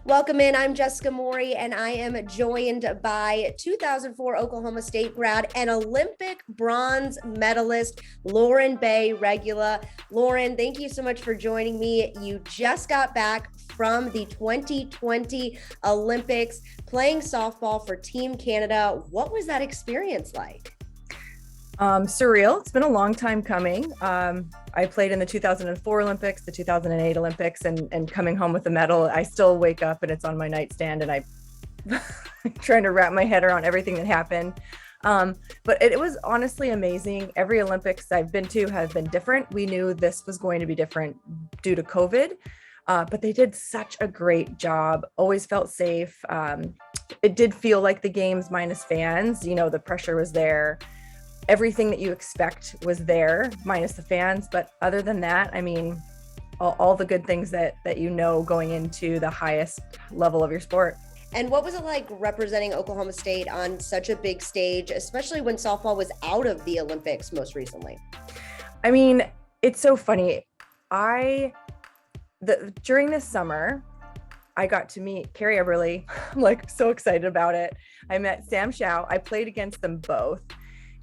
Welcome in. I'm Jessica Morrey, and I am joined by 2004 Oklahoma State grad and Olympic bronze medalist, Laruen Regula. Laruen, thank you so much for joining me. You just got back from the 2020 Olympics playing softball for Team Canada. What was that experience like? Surreal. It's been a long time coming. I played in the 2004 Olympics, the 2008 Olympics, and coming home with a medal. I still wake up and it's on my nightstand, and I'm trying to wrap my head around everything that happened. But it was honestly amazing. Every Olympics I've been to have been different. We knew this was going to be different due to COVID, but they did such a great job. Always felt safe. It did feel like the games minus fans. You know, the pressure was there. Everything that you expect was there, minus the fans. But other than that, I mean, all the good things that you know going into the highest level of your sport. And what was it like representing Oklahoma State on such a big stage, especially when softball was out of the Olympics most recently? I mean, it's so funny. During this summer, I got to meet Carrie Eberly. I'm like so excited about it. I met Sam Shao. I played against them both.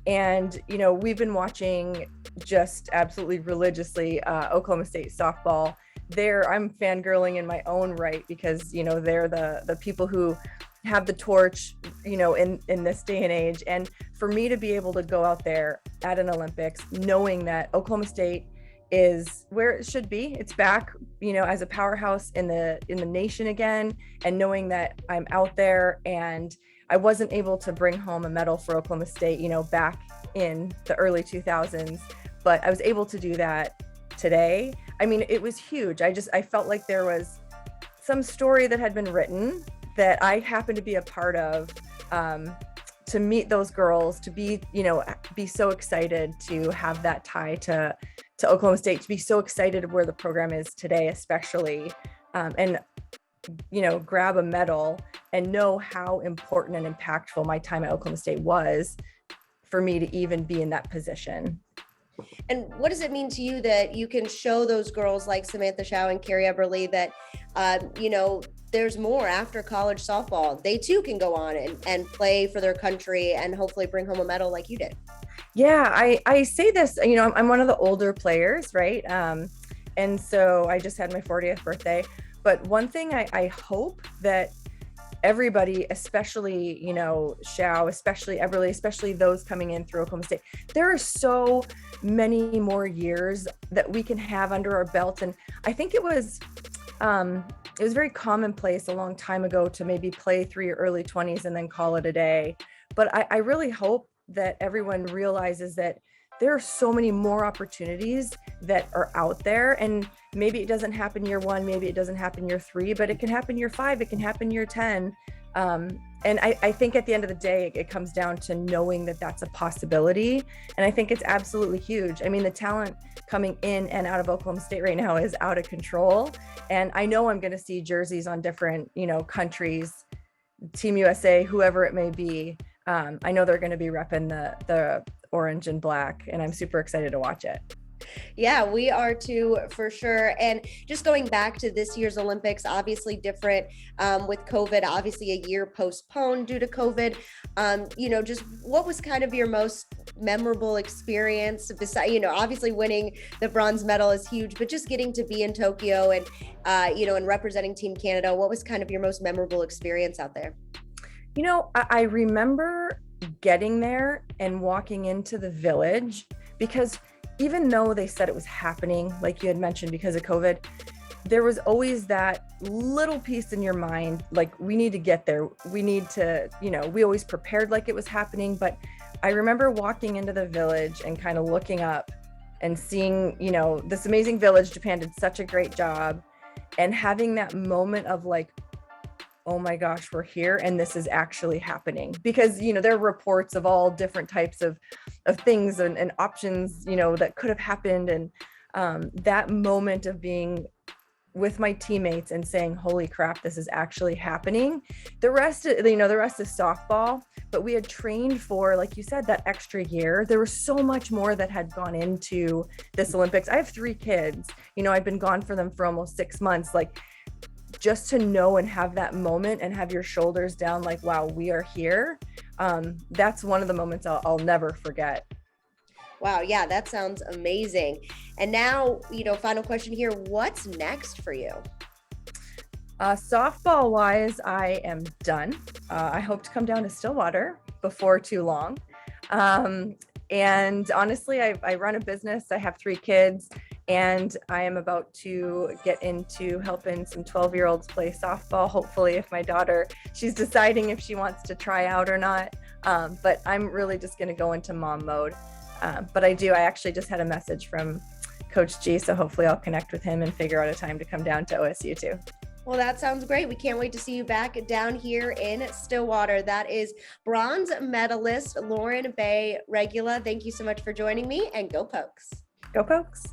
And, you know, we've been watching just absolutely religiously Oklahoma State softball. I'm fangirling in my own right because, you know, they're the people who have the torch, you know, in this day and age. And for me to be able to go out there at an Olympics, knowing that Oklahoma State is where it should be, it's back, you know, as a powerhouse in the nation again, and knowing that I'm out there and I wasn't able to bring home a medal for Oklahoma State, you know, back in the early 2000s, but I was able to do that today. I mean, it was huge. I felt like there was some story that had been written that I happened to be a part of, to meet those girls, to be, you know, be so excited to have that tie to Oklahoma State, to be so excited of where the program is today, especially, and you know, grab a medal and know how important and impactful my time at Oklahoma State was for me to even be in that position. And what does it mean to you that you can show those girls like Samantha Shao and Carrie Eberly that, you know, there's more after college softball? They too can go on and play for their country and hopefully bring home a medal like you did. Yeah, I say this, you know, I'm one of the older players, right? And so I just had my 40th birthday. But one thing I hope that everybody, especially, you know, Shao, especially Eberly, especially those coming in through Oklahoma State, there are so many more years that we can have under our belt. And I think it was very commonplace a long time ago to maybe play through your early 20s and then call it a day. But I really hope that everyone realizes that there are so many more opportunities that are out there, and maybe it doesn't happen year one, maybe it doesn't happen year 3, but it can happen year 5, it can happen year 10. And I think at the end of the day, it comes down to knowing that that's a possibility. And I think it's absolutely huge. I mean, the talent coming in and out of Oklahoma State right now is out of control. And I know I'm going to see jerseys on different, you know, countries, Team USA, whoever it may be. I know they're going to be repping the orange and black, and I'm super excited to watch it. Yeah, we are too, for sure. And just going back to this year's Olympics, obviously different with COVID, obviously a year postponed due to COVID. You know, just what was kind of your most memorable experience? Besides, you know, obviously winning the bronze medal is huge, but just getting to be in Tokyo and, you know, and representing Team Canada, what was kind of your most memorable experience out there? You know, I remember getting there and walking into the village, because even though they said it was happening, like you had mentioned, because of COVID, there was always that little piece in your mind, like, we need to get there. We need to, you know, we always prepared like it was happening. But I remember walking into the village and kind of looking up and seeing, you know, this amazing village. Japan did such a great job, and having that moment of like, oh my gosh, we're here and this is actually happening. Because, you know, there are reports of all different types of things and options, you know, that could have happened. And that moment of being with my teammates and saying, holy crap, this is actually happening. The rest, you know, the rest is softball, but we had trained for, like you said, that extra year. There was so much more that had gone into this Olympics. I have 3 kids, you know, I've been gone for them for almost 6 months. Like, just to know and have that moment and have your shoulders down, like, wow, we are here. That's one of the moments I'll never forget. Wow. Yeah, that sounds amazing. And now, final question here. What's next for you? Softball wise, I am done. I hope to come down to Stillwater before too long. And honestly, I run a business. I have 3 kids, and I am about to get into helping some 12-year-olds play softball. Hopefully, if my daughter, she's deciding if she wants to try out or not. But I'm really just going to go into mom mode. But I actually just had a message from Coach G, so hopefully I'll connect with him and figure out a time to come down to OSU too. Well, that sounds great. We can't wait to see you back down here in Stillwater. That is bronze medalist Laruen Regula. Thank you so much for joining me, and go Pokes. Go Pokes.